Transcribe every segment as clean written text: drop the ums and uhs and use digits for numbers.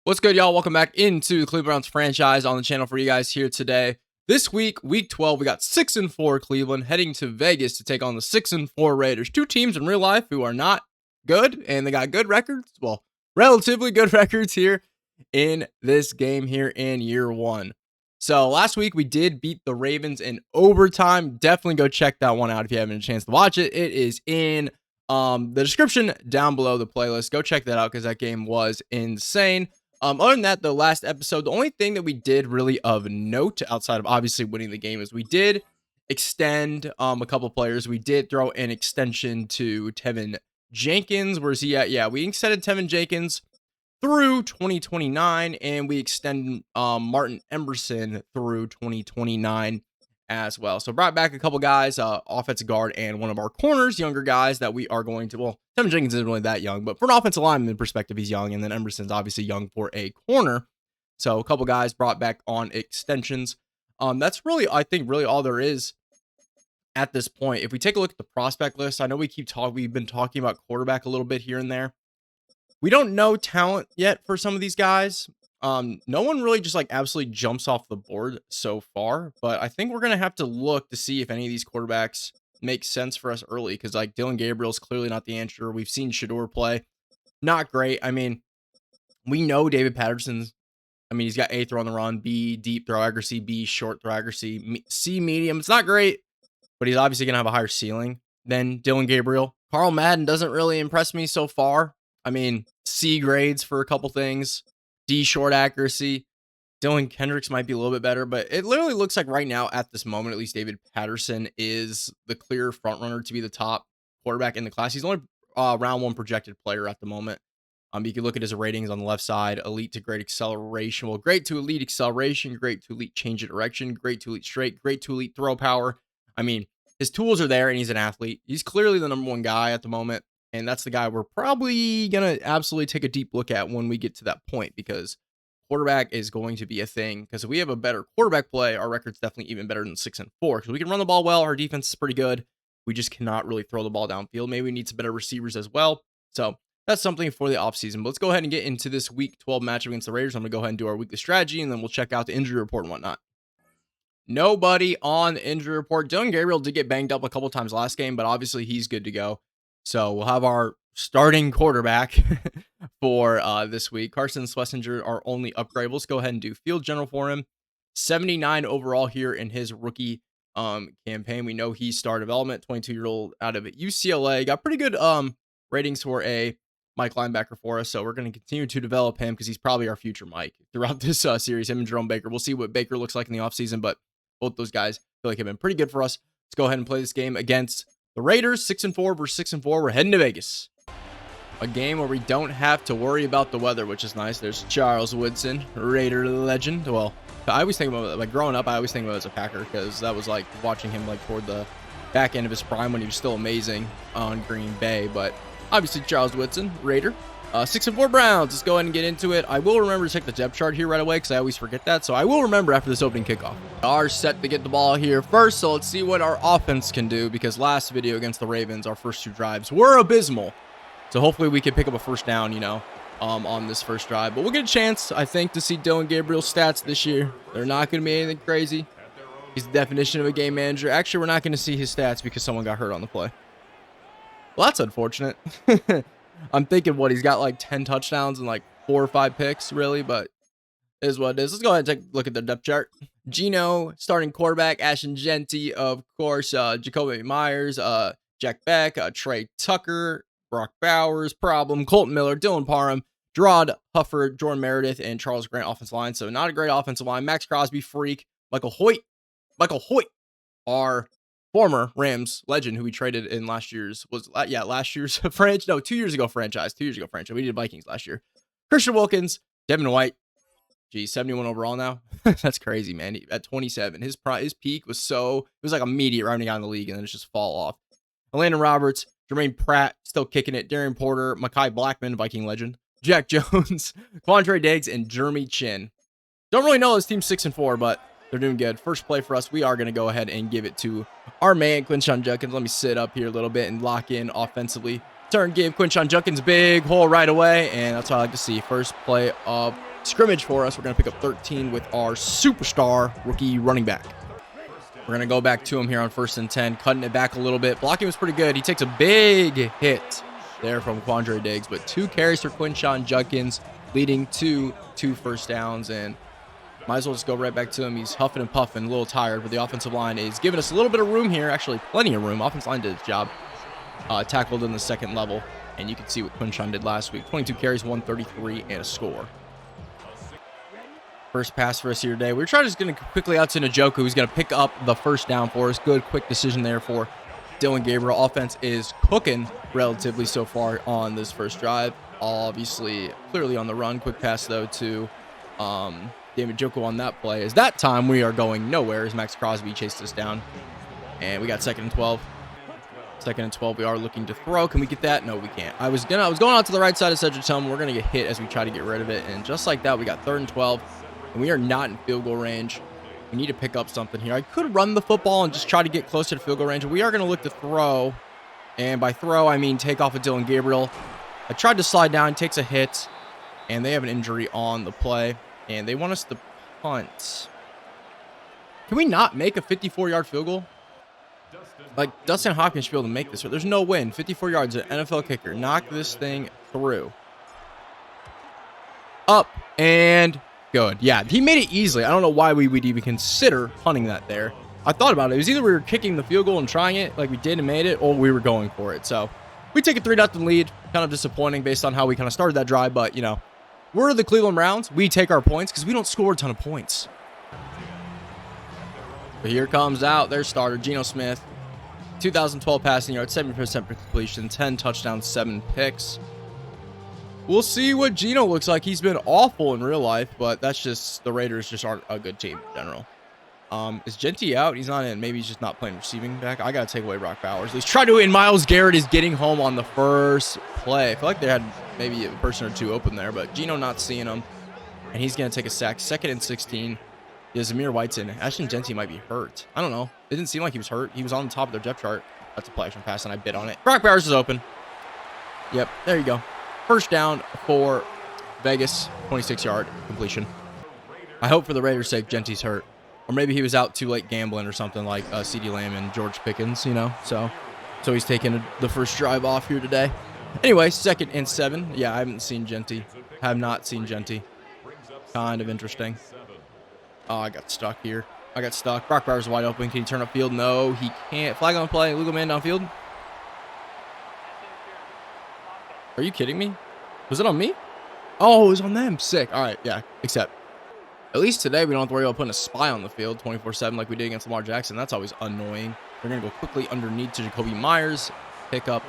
What's good, y'all? Welcome back into the Cleveland Browns franchise on the channel for you guys here today. This week, week 12, we got 6-4 Cleveland heading to Vegas to take on the 6-4 Raiders. Two teams in real life who are not good, and they got good records. Well, relatively good records here in this game here in year one. So last week, we did beat the Ravens in overtime. Definitely go check that one out if you haven't had a chance to watch it. It is in the description down below the playlist. Go check that out because that game was insane. Other than that, the last episode, the only thing that we did really of note outside of obviously winning the game is we did extend a couple players. We did throw an extension to Tevin Jenkins. Where's he at? Yeah, we extended Tevin Jenkins through 2029, and we extended Martin Emerson through 2029 as well. So brought back a couple guys, offensive guard and one of our corners, younger guys that we are going to, well, Tevin Jenkins isn't really that young, but for an offensive lineman perspective, he's young. And then Emerson's obviously young for a corner. So a couple guys brought back on extensions. That's really, I think, really all there is at this point. If we take a look at the prospect list, I know we've been talking about quarterback a little bit here and there. We don't know talent yet for some of these guys. No one really just like absolutely jumps off the board so far, but I think we're going to have to look to see if any of these quarterbacks make sense for us early. Cause like Dillon Gabriel's clearly not the answer. We've seen Shador play. Not great. I mean, we know David Patterson's, he's got A, throw on the run, B, deep throw accuracy, B, short throw accuracy, C, medium. It's not great, but he's obviously going to have a higher ceiling than Dillon Gabriel. Carl Madden doesn't really impress me so far. C grades for a couple things. D short accuracy. Dylan Kendricks might be a little bit better, but it literally looks like right now at this moment, at least David Patterson is the clear front runner to be the top quarterback in the class. He's only round one projected player at the moment. You can look at his ratings on the left side: elite to great acceleration. Well, great to elite acceleration, great to elite change of direction, great to elite straight, great to elite throw power. His tools are there and he's an athlete. He's clearly the number one guy at the moment. And that's the guy we're probably going to absolutely take a deep look at when we get to that point, because quarterback is going to be a thing. Because if we have a better quarterback play, our record's definitely even better than 6-4. Because we can run the ball well. Our defense is pretty good. We just cannot really throw the ball downfield. Maybe we need some better receivers as well. So that's something for the offseason. But let's go ahead and get into this week 12 matchup against the Raiders. I'm going to go ahead and do our weekly strategy, and then we'll check out the injury report and whatnot. Nobody on the injury report. Dillon Gabriel did get banged up a couple times last game, but obviously he's good to go. So we'll have our starting quarterback for this week. Carson Schlesinger, our only upgrade. Let's go ahead and do field general for him. 79 overall here in his rookie campaign. We know he's star development, 22-year-old out of UCLA. Got pretty good ratings for a Mike linebacker for us. So we're going to continue to develop him because he's probably our future Mike throughout this series. Him and Jerome Baker. We'll see what Baker looks like in the offseason, but both those guys feel like have been pretty good for us. Let's go ahead and play this game against the Raiders. 6-4 versus 6-4. We're heading to Vegas. A game where we don't have to worry about the weather, which is nice. There's Charles Woodson, Raider legend. Well, I always think about it, like growing up, I always think about it as a Packer because that was like watching him like toward the back end of his prime when he was still amazing on Green Bay. But obviously Charles Woodson, Raider. 6-4 Browns. Let's go ahead and get into it. I will remember to check the depth chart here right away because I always forget that. So I will remember after this opening kickoff. We are set to get the ball here first. So let's see what our offense can do, because last video against the Ravens, our first two drives were abysmal. So hopefully we can pick up a first down, on this first drive. But we'll get a chance, I think, to see Dillon Gabriel's stats this year. They're not going to be anything crazy. He's the definition of a game manager. Actually, we're not going to see his stats because someone got hurt on the play. Well, that's unfortunate. I'm thinking he's got like 10 touchdowns and like 4 or 5 picks, really, but it is what it is. Let's go ahead and take a look at the depth chart. Geno, starting quarterback. Ashton Genty, of course. Jacoby Myers, Jack Beck, Trey Tucker, Brock Bowers, Problem, Colton Miller, Dylan Parham, Gerard Hufford, Jordan Meredith, and Charles Grant offensive line. So not a great offensive line. Max Crosby, freak. Michael Hoyt, our former Rams legend who we traded in last year's franchise. No, 2 years ago franchise. 2 years ago franchise. We did Vikings last year. Christian Wilkins, Devin White. Geez, 71 overall now. That's crazy, man. At 27, his peak was like immediate rounding out in the league, and then it's just fall off. Landon Roberts, Jermaine Pratt, still kicking it. Darian Porter, Mekhi Blackman, Viking legend. Jack Jones, Quandre Diggs, and Jeremy Chin. Don't really know this team's 6-4, but they're doing good. First play for us, we are going to go ahead and give it to our man, Quinshon Judkins. Let me sit up here a little bit and lock in offensively. Turn, give Quinshon Judkins big hole right away, and that's what I like to see. First play of scrimmage for us. We're going to pick up 13 with our superstar rookie running back. We're going to go back to him here on 1st and 10, cutting it back a little bit. Blocking was pretty good. He takes a big hit there from Quandre Diggs, but 2 carries for Quinshon Judkins, leading to 2 first downs, and might as well just go right back to him. He's huffing and puffing, a little tired, but the offensive line is giving us a little bit of room here, actually plenty of room. Offensive line did its job. Tackled in the 2nd level, and you can see what Quinshon did last week. 22 carries, 133, and a score. First pass for us here today. We're just going to quickly out to Njoku, who's going to pick up the first down for us. Good, quick decision there for Dylan Gabriel. Offense is cooking relatively so far on this first drive. Obviously, clearly on the run. Quick pass, though, to David Njoku on that play. As that time, we are going nowhere as Max Crosby chased us down. And we got 2nd and 12. 2nd and 12. We are looking to throw. Can we get that? No, we can't. I was going out to the right side of Cedric Tillman. We're going to get hit as we try to get rid of it. And just like that, we got 3rd and 12. And we are not in field goal range. We need to pick up something here. I could run the football and just try to get closer to field goal range. We are going to look to throw. And by throw, I mean take off of Dylan Gabriel. I tried to slide down. He takes a hit. And they have an injury on the play. And they want us to punt. Can we not make a 54-yard field goal? Like, Dustin Hopkins should be able to make this. There's no win. 54 yards, an NFL kicker. Knock this thing through. Up and good. Yeah, he made it easily. I don't know why we would even consider punting that there. I thought about it. It was either we were kicking the field goal and trying it like we did and made it, or we were going for it. So we take a 3-0 lead. Kind of disappointing based on how we kind of started that drive, but, you know, we're the Cleveland Browns. We take our points because we don't score a ton of points. But here comes out their starter, Geno Smith. 2012 passing yards, 70% completion, 10 touchdowns, 7 picks. We'll see what Geno looks like. He's been awful in real life, but that's just, the Raiders just aren't a good team in general. Is Genty out? He's not in. Maybe he's just not playing receiving back. I got to take away Brock Bowers. Let's try to, and Myles Garrett is getting home on the first play. I feel like they had maybe a person or two open there, but Geno not seeing him, and he's going to take a sack. 2nd and 16. Yeah, Zamir White's in. Ashton Genty might be hurt. I don't know. It didn't seem like he was hurt. He was on the top of their depth chart. That's a play action pass, and I bid on it. Brock Bowers is open. Yep, there you go. First down for Vegas. 26-yard completion. I hope for the Raiders' sake Genty's hurt. Or maybe he was out too late gambling or something like CeeDee Lamb and George Pickens, you know. So he's taking the first drive off here today. Anyway, 2nd and 7. Yeah, I haven't seen Genty. Have not seen Genty. Kind of interesting. Oh, I got stuck here. I got stuck. Brock Bowers wide open. Can he turn upfield? No, he can't. Flag on the play. Legal man downfield. Are you kidding me? Was it on me? Oh, it was on them. Sick. All right, yeah. Except, at least today we don't have to worry about putting a spy on the field 24/7 like we did against Lamar Jackson. That's always annoying. We're going to go quickly underneath to Jacoby Myers. Pick up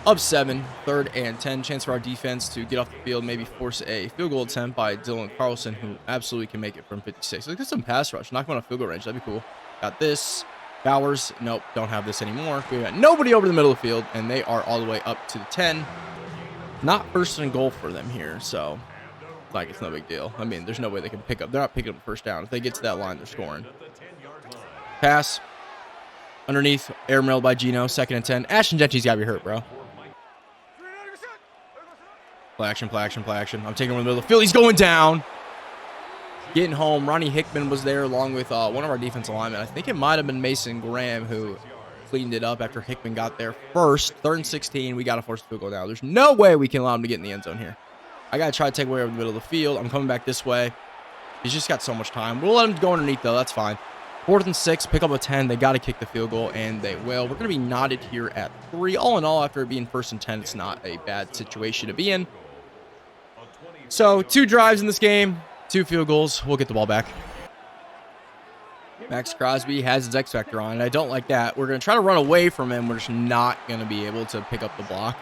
of 7. 3rd and 10. Chance for our defense to get off the field, maybe force a field goal attempt by Dylan Carlson, who absolutely can make it from 56. Look at some pass rush. Knock him on a field goal range. That'd be cool. Got this. Bowers. Nope, don't have this anymore. We got nobody over the middle of the field, and they are all the way up to the 10. Not 1st and goal for them here, so like it's no big deal. I mean, there's no way they can pick up. They're not picking up the first down. If they get to that line, they're scoring. Pass. Underneath. Air mailed by Geno. 2nd and 10. Ashton Genty's got to be hurt, bro. Play action, play action, play action. I'm taking him in the middle of the field. He's going down. Getting home. Ronnie Hickman was there along with one of our defensive linemen. I think it might have been Mason Graham who cleaned it up after Hickman got there first. 3rd and 16. We got to force the field goal now. There's no way we can allow him to get in the end zone here. I got to try to take away over the middle of the field. I'm coming back this way. He's just got so much time. We'll let him go underneath, though. That's fine. 4th and 6. Pick up a 10. They got to kick the field goal, and they will. We're going to be knotted here at 3. All in all, after it being 1st and 10, it's not a bad situation to be in. So, 2 drives in this game, 2 field goals. We'll get the ball back. Max Crosby has his X Factor on, and I don't like that. We're going to try to run away from him. We're just not going to be able to pick up the block.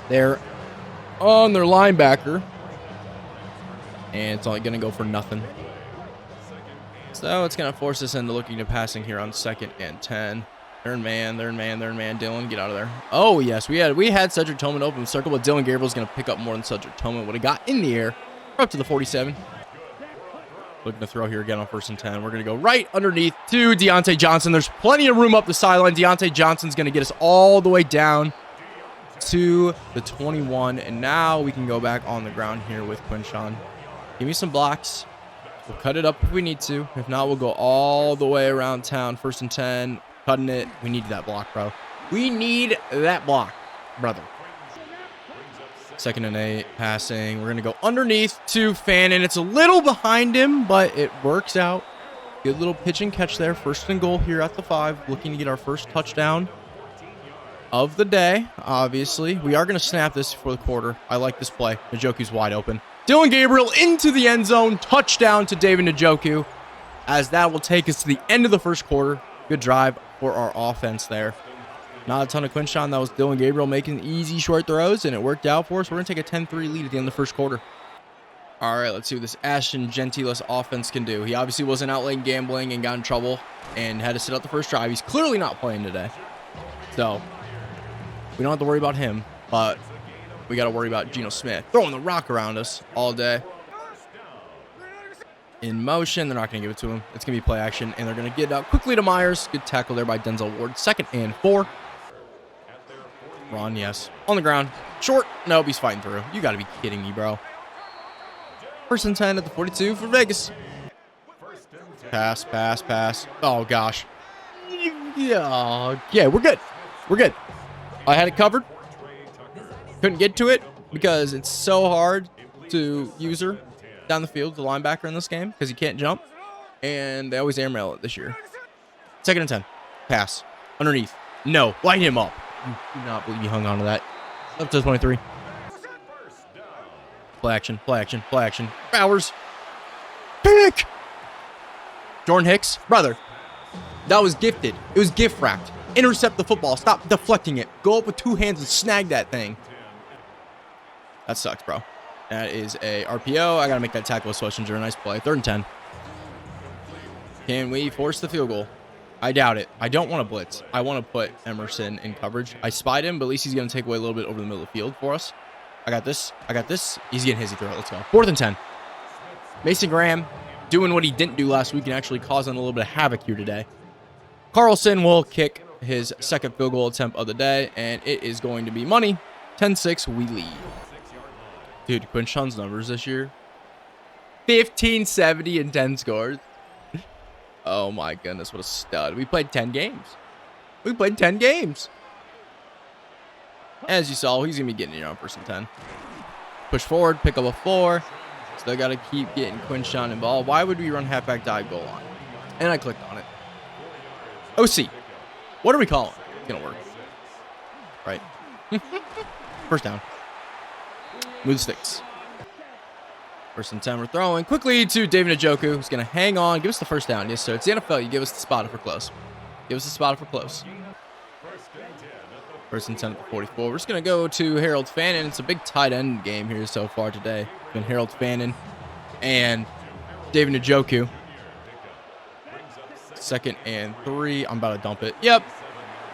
They're on their linebacker, and it's only going to go for nothing. So, it's going to force us into looking to passing here on 2nd and 10. They're in man. Dylan, get out of there. Oh, yes. We had Cedric Tillman open circle, but Dylan Gabriel's going to pick up more than Cedric Tillman would have got in the air. We're up to the 47. Looking to throw here again on 1st and 10. We're going to go right underneath to Deontay Johnson. There's plenty of room up the sideline. Deontay Johnson's going to get us all the way down to the 21. And now we can go back on the ground here with Quinshon. Give me some blocks. We'll cut it up if we need to. If not, we'll go all the way around town. 1st and 10. Cutting it. We need that block, bro. We need that block, brother. 2nd and 8. Passing. We're going to go underneath to Fannin. It's a little behind him, but it works out. Good little pitch and catch there. 1st and goal here at the 5. Looking to get our first touchdown of the day, obviously. We are going to snap this before the quarter. I like this play. Njoku's wide open. Dylan Gabriel into the end zone. Touchdown to David Njoku, as that will take us to the end of the first quarter. Good drive for our offense there. Not a ton of Quinshon. That was Dylan Gabriel making easy short throws, and it worked out for us. We're going to take a 10-3 lead at the end of the first quarter. All right, let's see what this Ashton Gentiles offense can do. He obviously wasn't out late gambling and got in trouble and had to sit out the first drive. He's clearly not playing today. So we don't have to worry about him, but we got to worry about Geno Smith throwing the rock around us all day. In motion, they're not going to give it to him. It's going to be play action, and they're going to get it out quickly to Myers. Good tackle there by Denzel Ward. 2nd and 4. Ron, yes. On the ground. Short. Nope, he's fighting through. You got to be kidding me, bro. 1st and 10 at the 42 for Vegas. Pass, pass, pass. Oh, gosh. Yeah, we're good. We're good. I had it covered. Couldn't get to it because it's so hard to use her down the field, the linebacker in this game, because he can't jump. And they always airmail it this year. 2nd and 10. Pass. Underneath. No. Light him up. I do not believe he hung on to that. Up to 23. Play action. Play action. Play action. Bowers. Pick. Jordan Hicks. Brother. That was gifted. It was gift wrapped. Intercept the football. Stop deflecting it. Go up with 2 hands and snag that thing. That sucks, bro. That is a RPO. I got to make that tackle with Schlesinger. Nice play. 3rd and 10. Can we force the field goal? I doubt it. I don't want to blitz. I want to put Emerson in coverage. I spied him, but at least he's going to take away a little bit over the middle of the field for us. I got this. I got this. He's getting his throw. Let's go. 4th and 10. Mason Graham doing what he didn't do last week and actually causing a little bit of havoc here today. Carlson will kick his 2nd field goal attempt of the day, and it is going to be money. 10-6, we lead. Dude, Quinshon's numbers this year. 15, 70, and 10 scores. Oh my goodness, what a stud. We played 10 games. We played 10 games. As you saw, he's going to be getting it on 1st and 10. Push forward, pick up a 4. Still got to keep getting Quinshon involved. Why would we run halfback dive goal line? And I clicked on it. OC. What are we calling? It's going to work. Right. 1st down. Move the sticks. 1st and 10, we're throwing quickly to David Njoku, who's going to hang on. Give us the 1st down. Yes, sir. It's the NFL. You give us the spot if we're close. Give us the spot if we're close. 1st and 10 at the 44. We're just going to go to Harold Fannin. It's a big tight end game here so far today. It's been Harold Fannin and David Njoku. 2nd and 3. I'm about to dump it. Yep.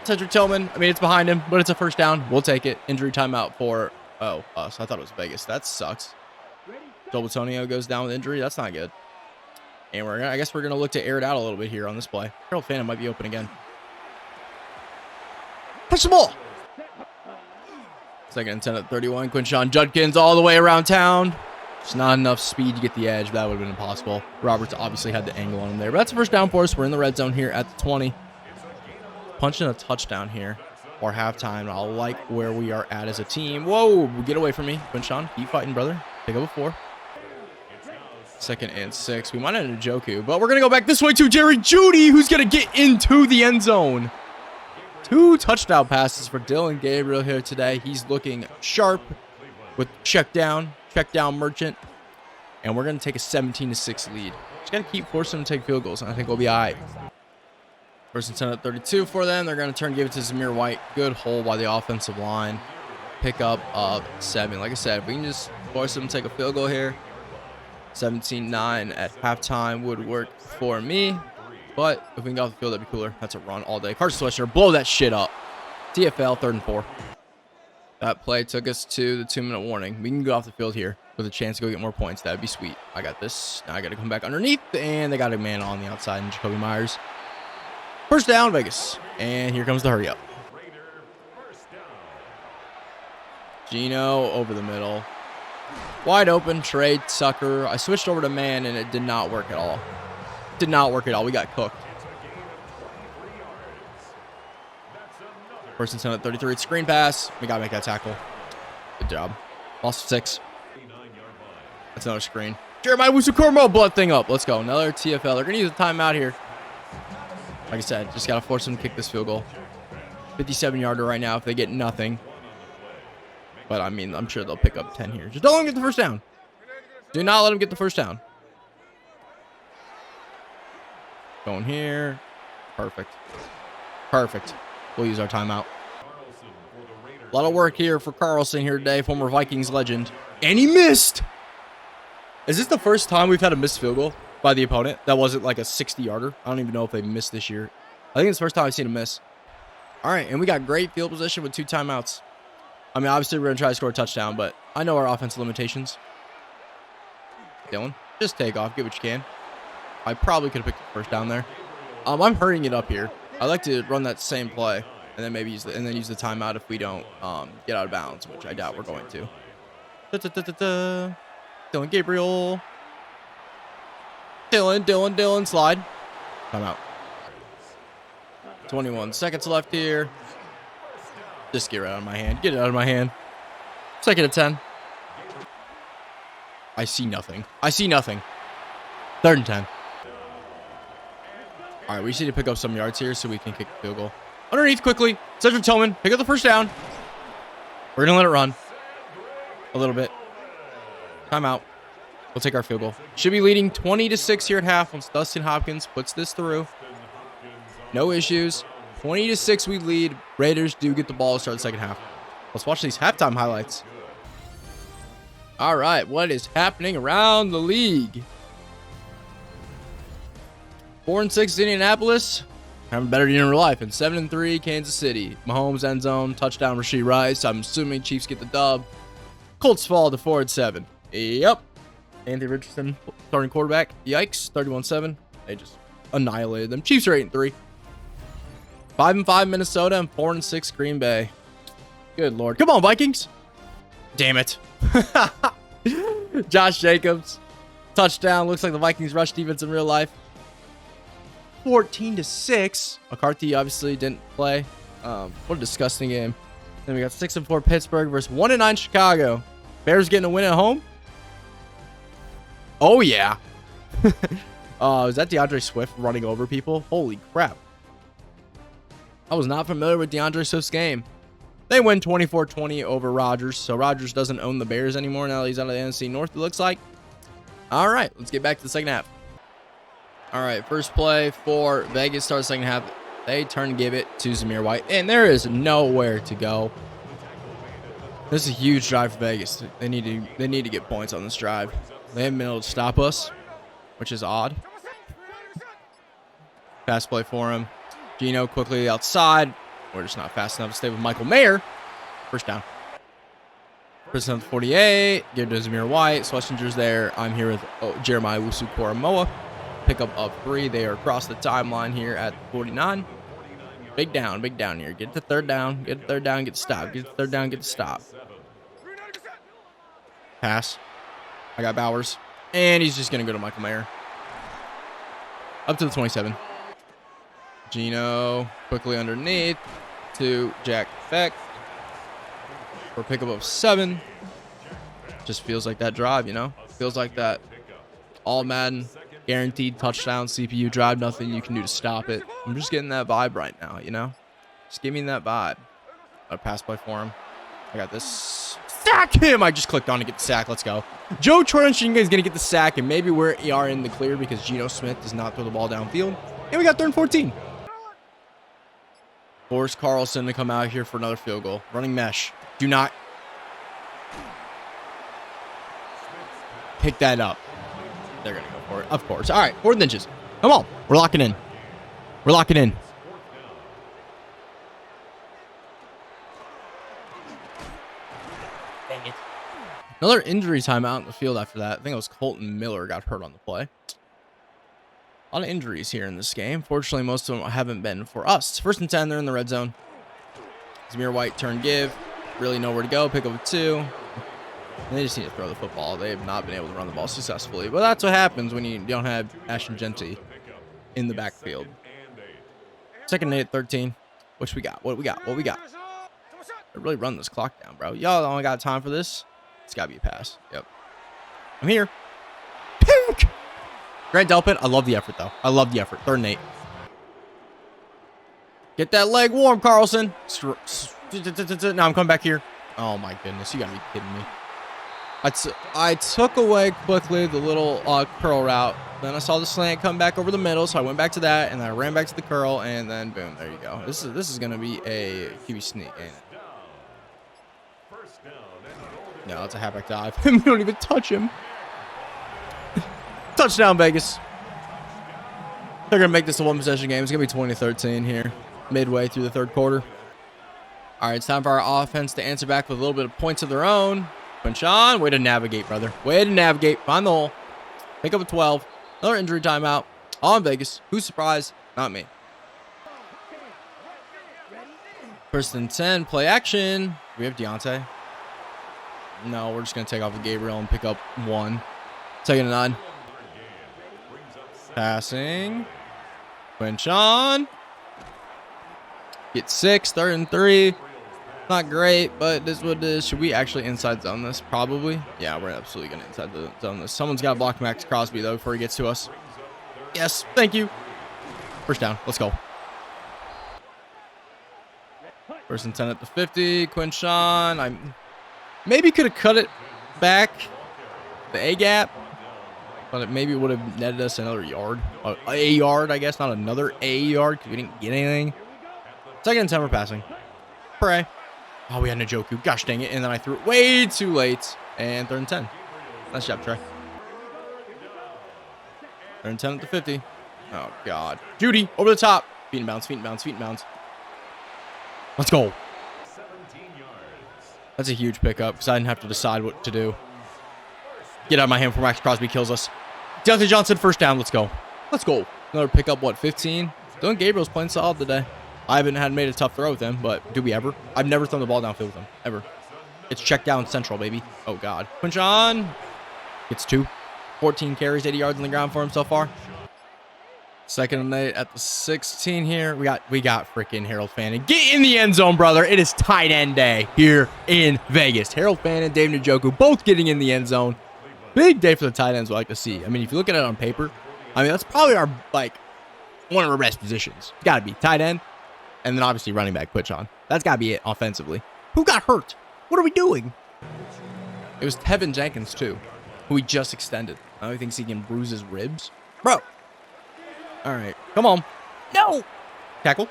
Cedric Tillman. I mean, it's behind him, but it's a 1st down. We'll take it. Injury timeout for, us. I thought it was Vegas. That sucks. Joel Bitonio goes down with injury. That's not good. And I guess we're going to look to air it out a little bit here on this play. Harold Fannin might be open again. Push the ball. 2nd and 10 at 31. Quinshon Judkins all the way around town. Just not enough speed to get the edge. That would have been impossible. Roberts obviously had the angle on him there. But that's a 1st down for us. We're in the red zone here at the 20. Punching a touchdown here or halftime. I like where we are at as a team. Whoa, get away from me. Quinshon, keep fighting, brother. Pick up a 4. 2nd and 6. We might have Njoku, but we're going to go back this way to Jerry Jeudy, who's going to get into the end zone. 2 touchdown passes for Dylan Gabriel here today. He's looking sharp with check down merchant. And we're going to take a 17-6 lead. Just got to keep forcing them to take field goals, and I think we'll be all right. 1st and 10 at 32 for them. They're going to give it to Zamir White. Good hole by the offensive line. Pickup of 7. Like I said, if we can just force them to take a field goal here, 17-9 at halftime would work for me. But if we can get off the field, that'd be cooler. That's a run all day. Carson Swisher, blow that shit up. TFL, 3rd and 4. That play took us to the 2-minute warning. We can go off the field here with a chance to go get more points. That'd be sweet. I got this. Now I got to come back underneath, and they got a man on the outside, and Jacoby Myers. 1st down, Vegas. And here comes the hurry up. Geno over the middle. Wide open trade sucker. I switched over to man, and it did not work at all. Did not work at all. We got cooked. First and 10 at 33. Screen pass. We got to make that tackle. Good job. Lost 6. That's another screen. Jeremiah Wusu-Kormo, blood thing up. Let's go. Another TFL. They're going to use a timeout here. Like I said, just got to force them to kick this field goal. 57-yarder right now if they get nothing. But, I mean, I'm sure they'll pick up 10 here. Just don't let them get the first down. Do not let them get the first down. Going here. Perfect. Perfect. We'll use our timeout. A lot of work here for Carlson here today, former Vikings legend. And he missed! Is this the first time we've had a missed field goal by the opponent? That wasn't like a 60-yarder. I don't even know if they missed this year. I think it's the first time I've seen a miss. All right, and we got great field position with 2 timeouts. I mean, obviously, we're going to try to score a touchdown, but I know our offensive limitations. Dylan, just take off. Get what you can. I probably could have picked the first down there. I'm hurrying it up here. I like to run that same play and then maybe use the timeout if we don't get out of bounds, which I doubt we're going to. Dylan Gabriel. Dylan, slide. Timeout. 21 seconds left here. Just get it out of my hand. Get it out of my hand. 2nd and 10. I see nothing. 3rd and 10. All right, we just need to pick up some yards here so we can kick the field goal. Underneath quickly. Cedric Tillman, pick up the first down. We're going to let it run a little bit. Timeout. We'll take our field goal. Should be leading 20-6 here at half once Dustin Hopkins puts this through. No issues. 20-6 we lead. Raiders do get the ball to start the second half. Let's watch these halftime highlights. All right, what is happening around the league? 4-6 Indianapolis. Having better year in real life. And 7-3 Kansas City. Mahomes end zone. Touchdown Rashee Rice. I'm assuming Chiefs get the dub. Colts fall to 4-7. Yep. Anthony Richardson starting quarterback. Yikes. 31-7. They just annihilated them. Chiefs are 8-3. 5-5 Minnesota and 4-6 Green Bay. Good Lord. Come on, Vikings. Damn it. Josh Jacobs. Touchdown. Looks like the Vikings rush defense in real life. 14-6. McCarthy obviously didn't play. What a disgusting game. Then we got 6-4 Pittsburgh versus 1-9 Chicago. Bears getting a win at home. Oh yeah. Is that DeAndre Swift running over people? Holy crap. I was not familiar with DeAndre Swift's game. They win 24-20 over Rodgers. So Rodgers doesn't own the Bears anymore now that he's out of the NFC North, it looks like. All right, let's get back to the second half. All right, first play for Vegas starts second half. They turn give it to Zamir White, and there is nowhere to go. This is a huge drive for Vegas. They need to get points on this drive. They haven't been able to stop us, which is odd. Pass play for him. Gino quickly outside. We're just not fast enough to stay with Michael Mayer. First down. First down 48. Give it to Zamir White. Schlesinger's there. I'm here with Jeremiah Wusu-Kormo. Pick up 3. They are across the timeline here at 49. Big down here. Get the third down. Get the third down. Get the stop. Get the third down. Get the stop. Pass. I got Bowers. And he's just going to go to Michael Mayer. Up to the 27. Gino quickly underneath to Jack Beck for pickup of 7. Just feels like that drive, you know? Feels like that all Madden guaranteed touchdown CPU drive. Nothing you can do to stop it. I'm just getting that vibe right now, you know? Just give me that vibe. A pass play for him. I got this. Sack him! I just clicked on to get the sack. Let's go. Joe Trunching is going to get the sack, and maybe we are in the clear because Geno Smith does not throw the ball downfield. And we got 3rd and 14. Force Carlson to come out here for another field goal. Running mesh. Do not pick that up. They're going to go for it. Of course. All right. 4th inches. Come on. We're locking in. We're locking in. Dang it. Another injury time out in the field after that. I think it was Colton Miller got hurt on the play. A lot of injuries here in this game. Fortunately, most of them haven't been for us. 1st and 10, they're in the red zone. Zamir White turn give. Really nowhere to go. Pick up a 2. They just need to throw the football. They have not been able to run the ball successfully. But that's what happens when you don't have Ashton Genty in the backfield. Second and 8 at 13. What we got? What we got? What we got? I really run this clock down, bro. Y'all only got time for this. It's got to be a pass. Yep. I'm here. Pink! Grant Delpit. I love the effort, though. I love the effort. 3rd and 8. Get that leg warm, Carlson. Now I'm coming back here. Oh, my goodness. You got to be kidding me. I took away quickly the little curl route. Then I saw the slant come back over the middle, so I went back to that, and then I ran back to the curl, and then boom, there you go. This is going to be a QB sneak, ain't it? No, it's a halfback dive. We don't even touch him. Touchdown, Vegas. They're going to make this a one-possession game. It's going to be 20-13 here, midway through the 3rd quarter. All right, it's time for our offense to answer back with a little bit of points of their own. Quinshon, way to navigate, brother. Way to navigate. Find the hole. Pick up a 12. Another injury timeout. All in Vegas. Who's surprised? Not me. 1st and 10. Play action. We have Deontay. No, we're just going to take off the Gabriel and pick up 1. 2nd and 9. Passing. Quinshon. Get 6. 3rd and 3. Not great, but this is what it is. Should we actually inside zone this? Probably. Yeah, we're absolutely going to inside zone this. Someone's got to block Max Crosby, though, before he gets to us. Yes, thank you. 1st down. Let's go. 1st and 10 at the 50. Quinshon. I maybe could have cut it back. The A-gap. But it maybe would have netted us another yard. A yard, I guess. Not another A yard because we didn't get anything. 2nd and 10 we're passing. Pray. Oh, we had Njoku. Gosh dang it. And then I threw it way too late. And 3rd and 10. Nice job, Trey. 3rd and 10 at the 50. Oh, God. Judy, over the top. Feet and bounce, feet and bounce, feet and bounce. Let's go. That's a huge pickup because I didn't have to decide what to do. Get out of my hand before Max Crosby kills us. Deontay Johnson, 1st down. Let's go. Let's go. Another pickup, what, 15? Dylan Gabriel's playing solid today. I haven't made a tough throw with him, but do we ever? I've never thrown the ball downfield with him, ever. It's check down central, baby. Oh, God. Quinshon gets 2. 14 carries, 80 yards on the ground for him so far. 2nd and 8 at the 16 here. We got freaking Harold Fannin. Get in the end zone, brother. It is tight end day here in Vegas. Harold Fannin, Dave Njoku, both getting in the end zone. Big day for the tight ends we like to see. I mean, if you look at it on paper, I mean, that's probably our, one of our best positions. It's got to be tight end. And then obviously running back Quinshon. That's got to be it offensively. Who got hurt? What are we doing? It was Tevin Jenkins, too, who we just extended. Now he thinks he can bruise his ribs. Bro. All right. Come on. No. Tackle.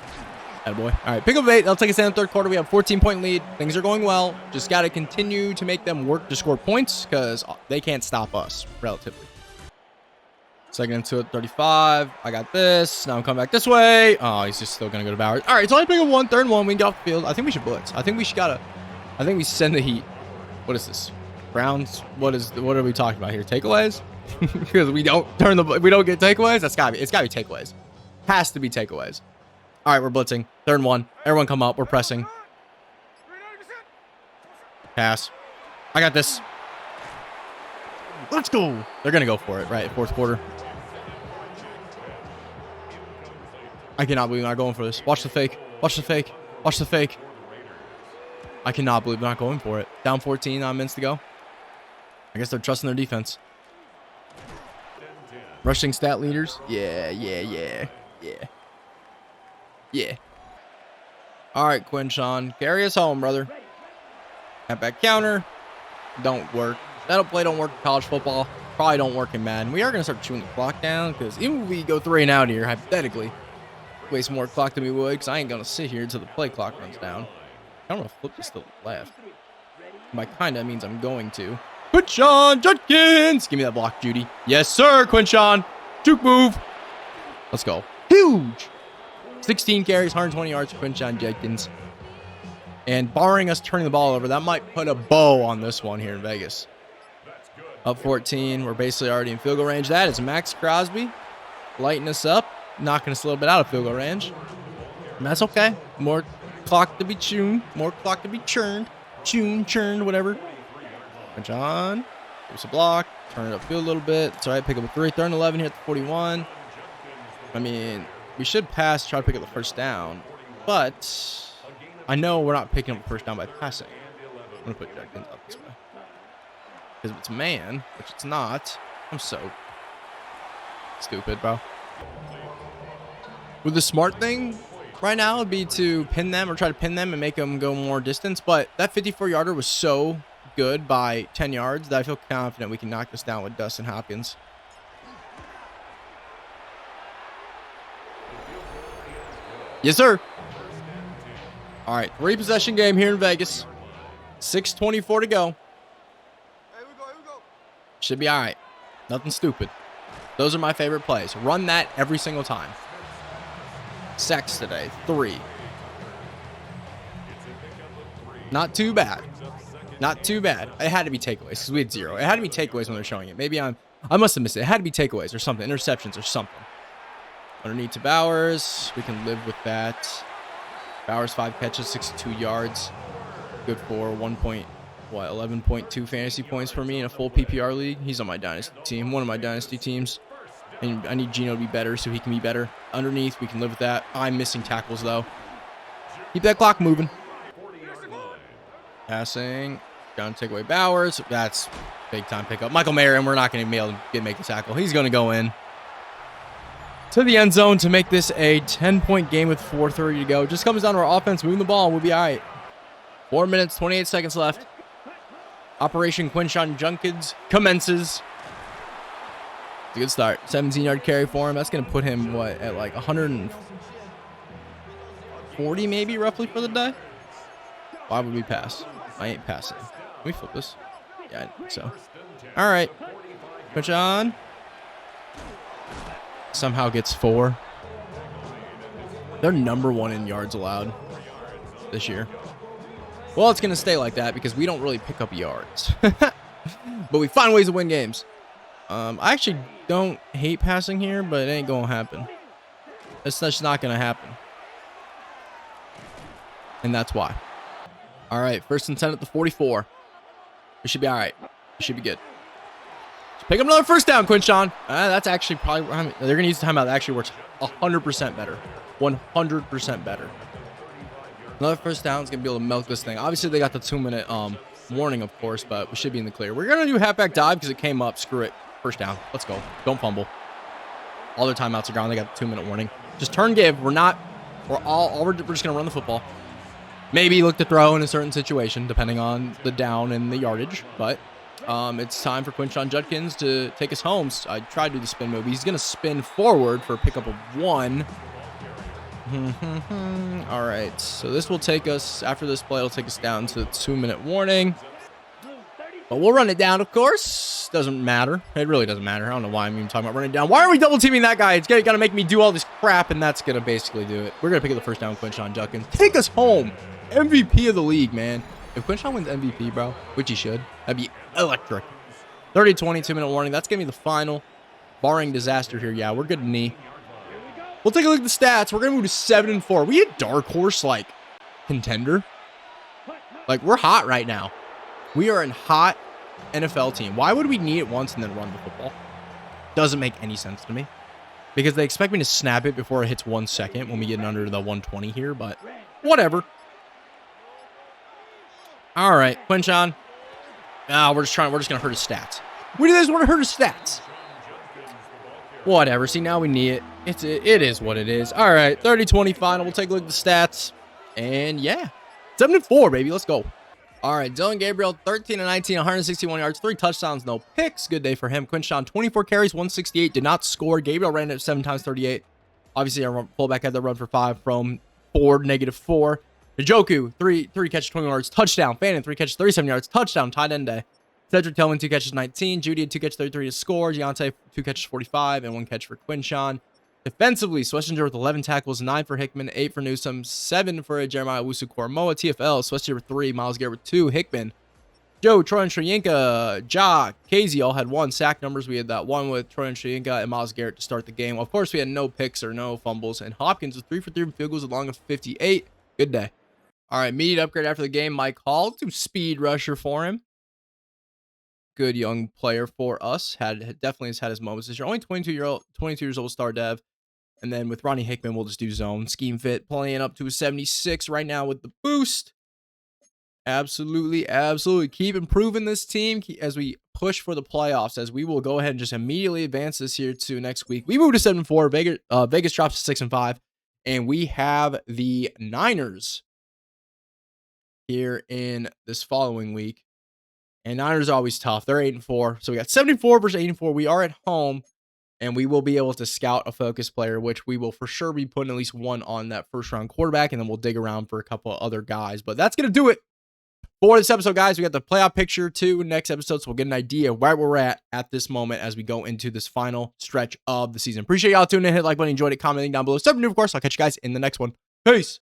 Attaboy. All right. Pick up 8. That'll take us down in the 3rd quarter. We have a 14-point lead. Things are going well. Just got to continue to make them work to score points because they can't stop us, relatively. 2nd and 2 at 35. I got this. Now I'm coming back this way. Oh, he's just still going to go to Bowers. All right, it's only pick up 1, 3rd and 1. We can get off the field. I think we should blitz. I think we we send the heat. What is this? Browns? What are we talking about here? Takeaways? Because we don't get takeaways? It's got to be takeaways. Has to be takeaways. All right, we're blitzing. 3rd and 1. Everyone come up. We're pressing. Pass. I got this. Let's go. They're going to go for it, right? 4th quarter. I cannot believe they're not going for this. Watch the fake. Watch the fake. Watch the fake. I cannot believe they're not going for it. Down 14, 9 minutes to go. I guess they're trusting their defense. Rushing stat leaders. Yeah. All right, Quinshon. Carry us home, brother. Halfback counter. Don't work. That'll play don't work in college football. Probably don't work in Madden. We are going to start chewing the clock down because even if we go 3 and out here, hypothetically, waste more clock than we would because I ain't going to sit here until the play clock runs down. I don't know if flip this to the left. By kinda means I'm going to. Quinshon Judkins! Give me that block, Judy. Yes, sir, Quinshon. Juke move. Let's go. Huge. 16 carries, 120 yards for Quinshon Judkins. And barring us turning the ball over, that might put a bow on this one here in Vegas. Up 14. We're basically already in field goal range. That is Max Crosby lighting us up, knocking us a little bit out of field goal range. And that's okay. More clock to be tuned. More clock to be churned. Churned, whatever. Punch on. Give us a block. Turn it upfield a little bit. It's all right. Pick up a 3. 3rd and 11 here at the 41. I mean, we should pass, try to pick up the first down. But I know we're not picking up the first down by passing. I'm going to put Judkins up this way. Because if it's man, which it's not, I'm so stupid, bro. With the smart thing right now would be to pin them or try to pin them and make them go more distance. But that 54-yarder was so good by 10 yards that I feel confident we can knock this down with Dustin Hopkins. Yes, sir. All right, 3-possession game here in Vegas. 6:24 to go. Should be all right. Nothing stupid. Those are my favorite plays. Run that every single time. Sacks today, 3. Not too bad. Not too bad. It had to be takeaways because we had 0. It had to be takeaways when they're showing it. Maybe I must have missed it. It had to be takeaways or something. Interceptions or something. Underneath to Bowers. We can live with that. Bowers 5 catches, 62 yards. Good for 11.2 fantasy points for me in a full PPR league. He's on my dynasty team. One of my dynasty teams. And I need Gino to be better so he can be better. Underneath, we can live with that. I'm missing tackles, though. Keep that clock moving. Passing. Down to take away Bowers. That's big-time pickup. Michael Mayer, and we're not going to be able to make the tackle. He's going to go in to the end zone to make this a 10-point game with 4:30 to go. Just comes down to our offense moving the ball, and we'll be all right. 4 minutes, 28 seconds left. Operation Quinshawn Junkins commences. It's a good start. 17-yard carry for him. That's going to put him, what, at like 140 maybe, roughly, for the day? Why would we pass? I ain't passing. Can we flip this? Yeah, I think so. All right. Push on. Somehow gets 4. They're #1 in yards allowed this year. Well, it's going to stay like that because we don't really pick up yards. But we find ways to win games. I actually don't hate passing here, but it ain't going to happen. It's just not going to happen. And that's why. All right, 1st and 10 at the 44. We should be all right. We should be good. Just pick up another first down, Quinshawn. That's actually probably... I mean, they're going to use the timeout. That actually works 100% better. 100% better. Another first down is going to be able to milk this thing. Obviously, they got the 2-minute warning, of course, but we should be in the clear. We're going to do halfback dive because it came up. Screw it. First down. Let's go. Don't fumble. All their timeouts are gone. They got the 2-minute warning. Just turn give. We're just going to run the football. Maybe look to throw in a certain situation, depending on the down and the yardage. But it's time for Quinshawn Judkins to take us home. I tried to do the spin move. He's going to spin forward for a pickup of 1. All right, so this will take us, after this play, it'll take us down to the 2-minute warning. But we'll run it down, of course. Doesn't matter. It really doesn't matter. I don't know why I'm even talking about running it down. Why are we double teaming that guy? It's got to make me do all this crap, and that's going to basically do it. We're going to pick up the first down, Quinshawn Judkins. Take us home. MVP of the league, man. If Quinshawn wins MVP, bro, which he should, that'd be electric. 30-20, 2-minute warning. That's going to be the final. Barring disaster here, yeah, we're good to knee. We'll take a look at the stats. We're going to move to 7-4. We a dark horse, like, contender. Like, we're hot right now. We are a hot NFL team. Why would we knee it once and then run the football? Doesn't make any sense to me. Because they expect me to snap it before it hits 1 second when we get under the 120 here, but whatever. All right, Quinshawn. We're just going to hurt his stats. We just want to hurt his stats. Whatever. See, now we need it. It is what it is. All right, 30-20 final. We'll take a look at the stats. And yeah, 7-4, baby. Let's go. All right, Dylan Gabriel, 13-19, 161 yards, 3 touchdowns, no picks. Good day for him. Quinshawn, 24 carries, 168, did not score. Gabriel ran it 7 times, 38. Obviously, our fullback had the run for 5 from Ford, -4. Njoku, 3 catches, 20 yards, touchdown. Fannin, 3 catches, 37 yards, touchdown. Tight end day. Cedric Tillman, 2 catches, 19. Judy had 2 catches, 33 to score. Giante, 2 catches, 45, and 1 catch for Quinshawn. Defensively, Schlesinger with 11 tackles, 9 for Hickman, 8 for Newsome, 7 for Jeremiah Owusu-Koramoah. TFL, Schlesinger with 3, Myles Garrett with 2, Hickman, Joe, Troy and Shoyinka, Ja, Casey all had 1 sack numbers. We had that one with Troy and Shoyinka and Myles Garrett to start the game. Of course, we had no picks or no fumbles, and Hopkins was 3 for 3 field goals along with 58. Good day. All right, immediate upgrade after the game. Mike Hall, 2 speed rusher for him. good young player for us. Definitely has had his moments this year. Only 22 years old, star dev. And then with Ronnie Hickman, we'll just do zone scheme fit, playing up to a 76 right now with the boost. Absolutely, absolutely. Keep improving this team as we push for the playoffs, as we will go ahead and just immediately advance this here to next week. We move to 7-4. Vegas drops to 6-5. And we have the Niners here in this following week. And Niners are always tough. They're 8-4. So we got 74 versus 84. We are at home. And we will be able to scout a focus player, which we will for sure be putting at least one on that first round quarterback. And then we'll dig around for a couple of other guys. But that's going to do it for this episode, guys. We got the playoff picture too next episode. So we'll get an idea where we're at this moment as we go into this final stretch of the season. Appreciate y'all tuning in. Hit the like button. Enjoyed it. Commenting down below. Subscribe, of course. I'll catch you guys in the next one. Peace.